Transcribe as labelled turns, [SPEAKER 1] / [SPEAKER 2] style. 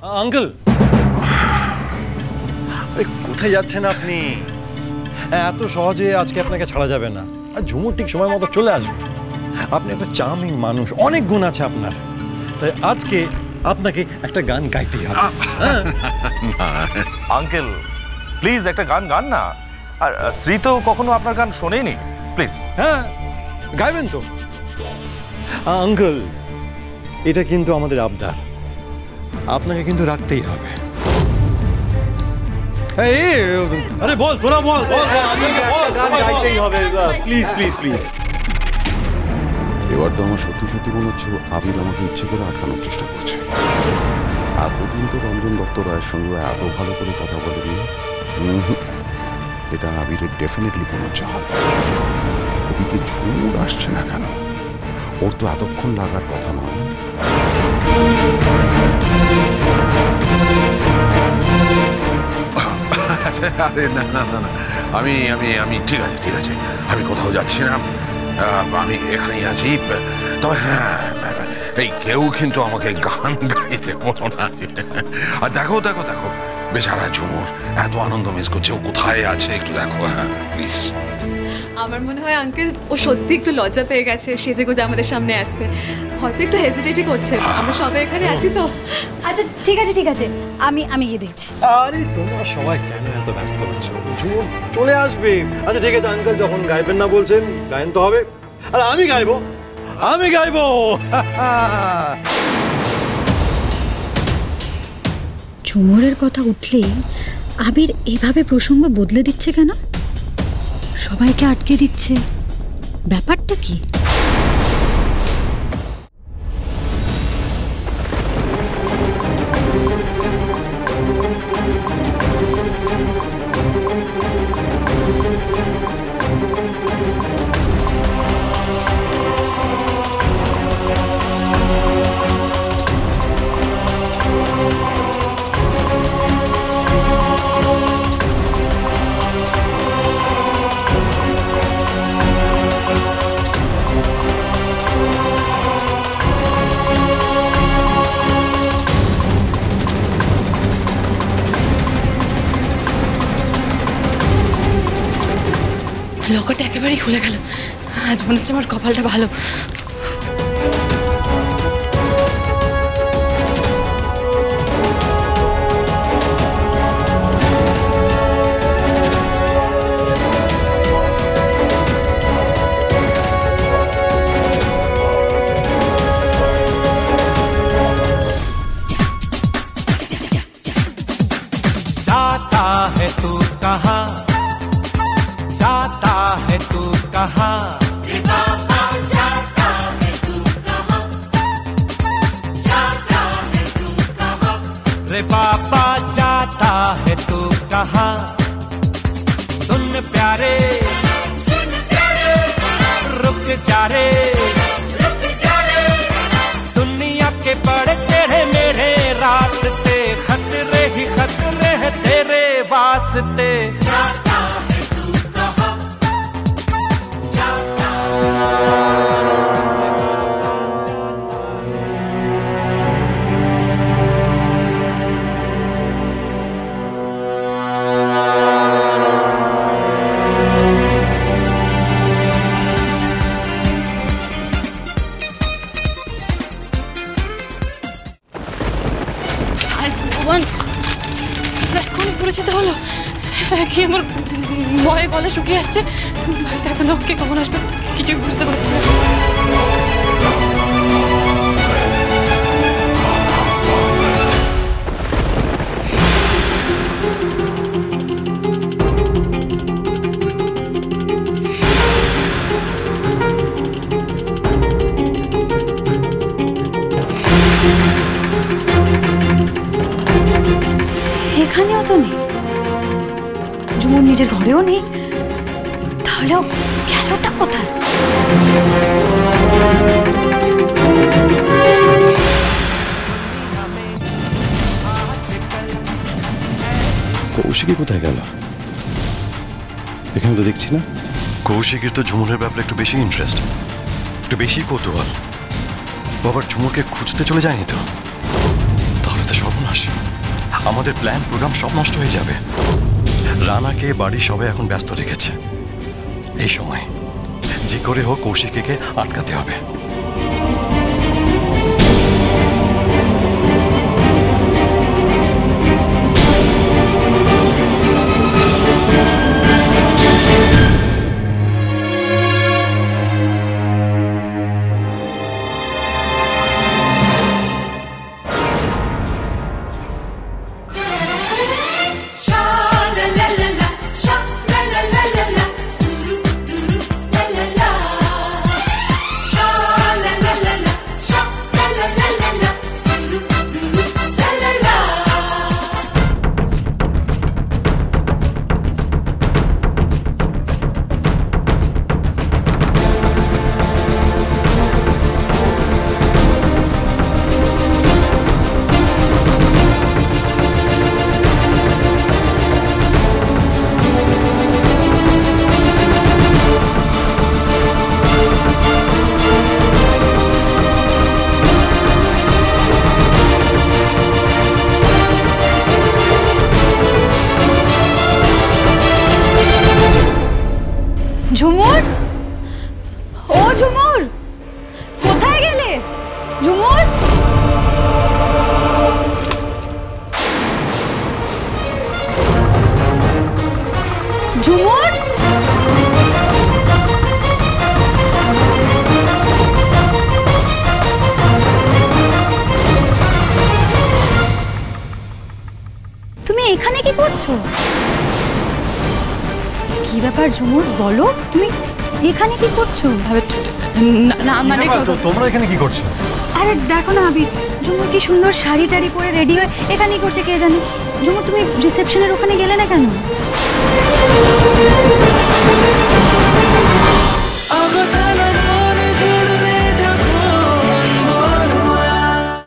[SPEAKER 1] Uncle, কোথায় যাচ্ছেন আপনি? এত সহজে আজকে আপনাকে ছাড়া যাবে না। আর ঝুমুর ঠিক সময় মতো চলে আসবে। আপনি একটা চার্মিং মানুষ, অনেক গুণ আছে আপনার, তাই আজকে আপনাকে একটা গান গাইতেই হবে।
[SPEAKER 2] আঙ্কেল প্লিজ একটা গান গান না। আর শ্রী তো কখনো আপনার গান শোনেনি, প্লিজ।
[SPEAKER 1] হ্যাঁ, গাইবেন তো আঙ্কেল। এটা কিন্তু আমাদের আবদার, আপনাকে কিন্তু রাখতেই হবে। আরে বল, তোরা বল, গান গাইতেই হবে, প্লিজ প্লিজ প্লিজ।
[SPEAKER 3] এবার তো আমার সত্যি সত্যি মনে হচ্ছে আবির আমাকে ইচ্ছে করে আটকানোর চেষ্টা করছে। এতদিন তো রঞ্জন দত্ত রায়ের সঙ্গে এত ভালো করে কথা বলেনি। এটা আবিরের ডেফিনেটলি কোনো চাপ। এদিকে ঝুমুর আসছে না কেন? ওর তো এতক্ষণ লাগার কথা নয়।
[SPEAKER 4] আরে না না না না, আমি আমি আমি ঠিক আছে ঠিক আছে, আমি কোথাও যাচ্ছি না, আমি এখানেই আছি। তবে হ্যাঁ, এই কেউ কিন্তু আমাকে গান গাইতে বলো না। আর দেখো দেখো দেখো, বেচারা ঝুমুর এত আনন্দ মিস করছে, ও কোথায় আছে একটু দেখো। হ্যাঁ প্লিজ।
[SPEAKER 5] আমার মনে হয় আঙ্কেল ও সত্যি একটু লজ্জা পেয়ে গেছে সেজেগুজে আমাদের সামনে আসতে, হয়তো একটু হেজিটেটই করছে। আমরা সবাই এখানে আছি তো।
[SPEAKER 6] আচ্ছা ঠিক আছে ঠিক আছে, আমি গিয়ে দেখছি।
[SPEAKER 1] আরে তোমরা সবাই কেন এত ব্যস্ত হচ্ছ? ঝুমুর চলে আসবে। আচ্ছা ঠিক আছে আঙ্কেল, যখন গাইবেন না বলছেন, গাইন তো হবে। আর আমি গাইবো, আমি গাইবো।
[SPEAKER 6] ঝুমুরের কথা উঠলেই আবির এভাবে প্রসঙ্গ বদলে দিচ্ছে কেন? সবাইকে আটকে দিচ্ছে, ব্যাপারটা কি?
[SPEAKER 5] লকারটা একেবারেই খুলে গেল। আজ মনে হচ্ছে আমার কপালটা ভালো।
[SPEAKER 7] जाता है तू कहाँ, जाता है तू कहाँ, रे बाबा जाता है तू कहाँ, जाता है तू कहाँ, रे बाबा जाता है तू कहाँ। सुन प्यारे रुक जा रे, दुनिया के बड़े तेरे मेरे रास्ते, खतरे ही खतरे है तेरे वास्ते। जाता है तू कहाँ, जाता
[SPEAKER 5] এখন পরিচিত হলো কি? আমার ভয়ে গলা শুকিয়ে আসছে। বাড়িতে এত লোককে কখন আসবে কিছুই বুঝতে পারছি না।
[SPEAKER 6] এখানেও তো নেই, ঝুমুর নিজের ঘরেও নেই, তাহলেও গেলটা কোথায়?
[SPEAKER 3] কৌশিকী কোথায় গেল? এখানে তো দেখছি না।
[SPEAKER 1] কৌশিকের তো ঝুমুরের ব্যাপারে একটু বেশি ইন্টারেস্ট, একটু বেশি কৌতূহল। বাবার ঝুমুরকে খুঁজতে চলে যায়নি তো? তাহলে তো সর্বনাশ। আমাদের প্ল্যান প্রোগ্রাম সব নষ্ট হয়ে যাবে। রানাকে বাড়ির সবাই এখন ব্যস্ত রেখেছে। এই সময় যে করে হোক কৌশিকীকে আটকাতে হবে।
[SPEAKER 6] ঝুমুর, ও ঝুমুর, কোথায় গেলে? ঝুমুর, ঝুমুর, তুমি এখানে কি করছো? কি ব্যাপার ঝুমুর, বলো তুমি এখানে কি করছো?
[SPEAKER 5] না মানে
[SPEAKER 1] তোমরা এখানে কি করছো?
[SPEAKER 6] আরে দেখো না আবির, ঝুমুর কি সুন্দর শাড়ি টাড়ি পরে রেডি হয়ে এখানেই করছে কে জানে। ঝুমুর তুমি রিসেপশনের ওখানে গেলে না কেন?